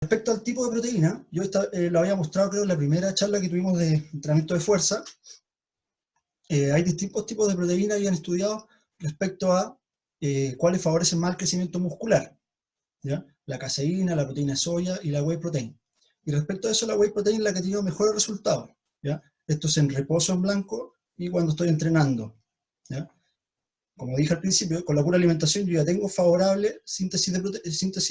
Respecto al tipo de proteína, yo lo había mostrado creo en la primera charla que tuvimos de entrenamiento de fuerza. Hay distintos tipos de proteína y han estudiado respecto a cuáles favorecen más el crecimiento muscular, ¿ya? La caseína, la proteína de soya y la whey protein. Y respecto a eso, la whey protein es la que ha tenido mejores resultados, ¿ya? Esto es en reposo en blanco y cuando estoy entrenando, ¿ya? Como dije al principio, con la pura alimentación yo ya tengo favorable síntesis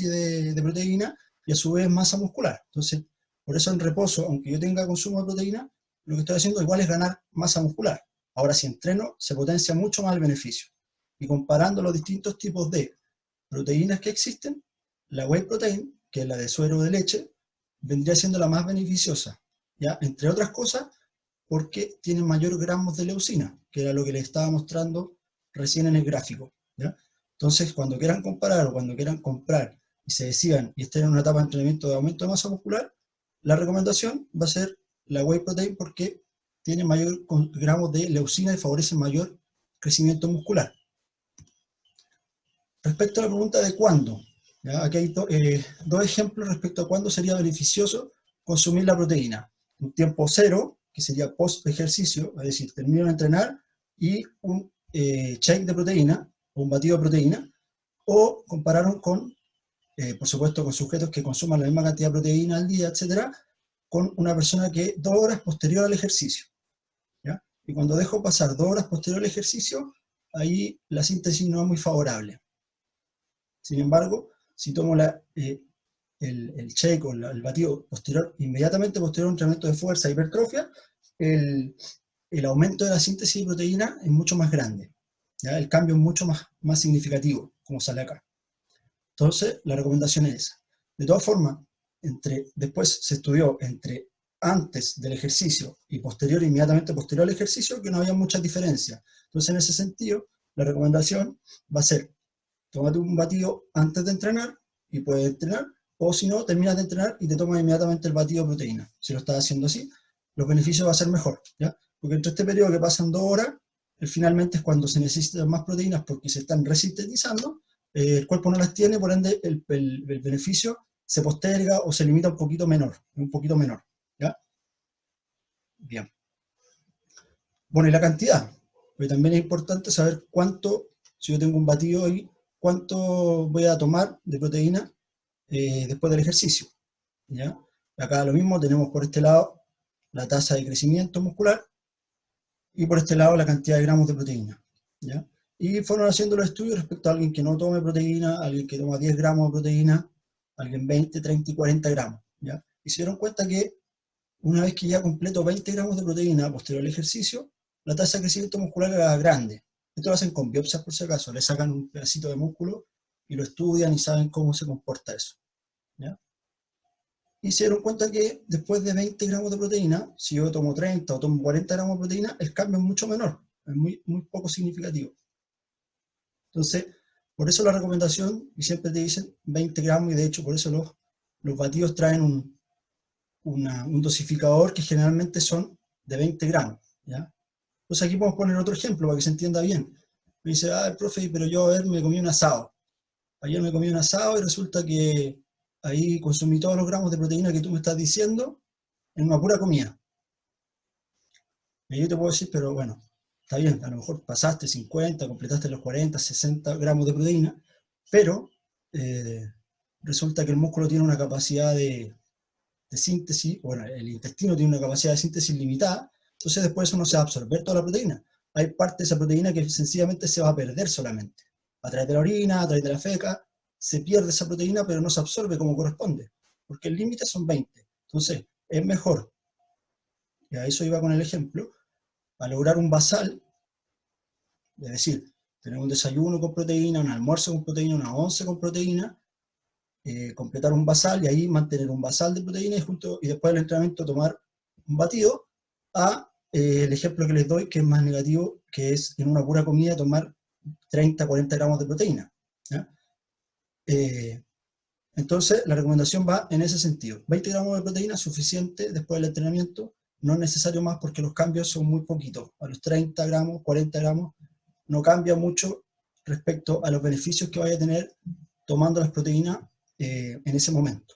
de proteína y a su vez masa muscular. Entonces, por eso en reposo, aunque yo tenga consumo de proteína, lo que estoy haciendo igual es ganar masa muscular. Ahora, si entreno, se potencia mucho más el beneficio. Y comparando los distintos tipos de proteínas que existen, la whey protein, que es la de suero de leche, vendría siendo la más beneficiosa, ¿ya? Entre otras cosas, porque tiene mayor gramos de leucina, que era lo que les estaba mostrando recién en el gráfico, ¿ya? Entonces, cuando quieran comparar o cuando quieran comprar y se decidan y estén en una etapa de entrenamiento de aumento de masa muscular, la recomendación va a ser la whey protein porque tiene mayor gramos de leucina y favorece mayor crecimiento muscular. Respecto a la pregunta de cuándo, ¿ya? Aquí hay dos ejemplos respecto a cuándo sería beneficioso consumir la proteína. Un tiempo cero, que sería post ejercicio, es decir, termino de entrenar y un shake de proteína, o un batido de proteína, o compararon con, por supuesto, con sujetos que consuman la misma cantidad de proteína al día, etcétera, con una persona que 2 horas posterior al ejercicio, ¿ya? Y cuando dejo pasar 2 horas posterior al ejercicio, ahí la síntesis no es muy favorable. Sin embargo, si tomo el shake o el batido posterior, inmediatamente posterior a un entrenamiento de fuerza e hipertrofia, el aumento de la síntesis de proteína es mucho más grande, ¿ya? El cambio es mucho más significativo, como sale acá. Entonces, la recomendación es esa. De todas formas, después se estudió entre antes del ejercicio y inmediatamente posterior al ejercicio, que no había muchas diferencias. Entonces, en ese sentido, la recomendación va a ser: tómate un batido antes de entrenar y puedes entrenar, o si no, terminas de entrenar y te tomas inmediatamente el batido de proteína. Si lo estás haciendo así, los beneficios van a ser mejor, ¿ya? Porque entre este periodo que pasan 2 horas, finalmente es cuando se necesitan más proteínas porque se están resintetizando, el cuerpo no las tiene, por ende el beneficio se posterga o se limita un poquito menor, ¿ya? Bien. Bueno, y la cantidad, porque también es importante saber cuánto, si yo tengo un batido ahí, cuánto voy a tomar de proteína después del ejercicio, ¿ya? Acá lo mismo, tenemos por este lado la tasa de crecimiento muscular y por este lado la cantidad de gramos de proteína, ¿ya? Y fueron haciendo los estudios respecto a alguien que no tome proteína, alguien que toma 10 gramos de proteína, alguien 20, 30 y 40 gramos, ¿ya? Y se dieron cuenta que una vez que ya completo 20 gramos de proteína posterior al ejercicio, la tasa de crecimiento muscular era grande. Esto lo hacen con biopsias por si acaso, le sacan un pedacito de músculo y lo estudian y saben cómo se comporta eso, ¿ya? Y se dieron cuenta que después de 20 gramos de proteína, si yo tomo 30 o tomo 40 gramos de proteína, el cambio es mucho menor, es muy poco significativo. Entonces, por eso la recomendación, y siempre te dicen 20 gramos, y de hecho por eso los batidos traen un dosificador que generalmente son de 20 gramos, ¿ya? Entonces aquí podemos poner otro ejemplo para que se entienda bien. Me dice, profe, pero yo me comí un asado. Ayer me comí un asado y resulta que ahí consumí todos los gramos de proteína que tú me estás diciendo en una pura comida. Y yo te puedo decir, pero bueno, está bien, a lo mejor pasaste 50, completaste los 40, 60 gramos de proteína, pero resulta que el músculo tiene una capacidad de síntesis, bueno, el intestino tiene una capacidad de síntesis limitada, entonces después eso no se va a absorber toda la proteína. Hay parte de esa proteína que sencillamente se va a perder solamente. A través de la orina, a través de la feca, se pierde esa proteína, pero no se absorbe como corresponde, porque el límite son 20. Entonces, es mejor, y a eso iba con el ejemplo, a lograr un basal, es decir, tener un desayuno con proteína, un almuerzo con proteína, una once con proteína, completar un basal y ahí mantener un basal de proteína y después del entrenamiento tomar un batido, el ejemplo que les doy, que es más negativo, que es en una pura comida tomar 30, 40 gramos de proteína, ¿ya? Entonces la recomendación va en ese sentido. 20 gramos de proteína es suficiente después del entrenamiento, no es necesario más porque los cambios son muy poquitos. A los 30 gramos, 40 gramos, no cambia mucho respecto a los beneficios que vaya a tener tomando las proteínas en ese momento.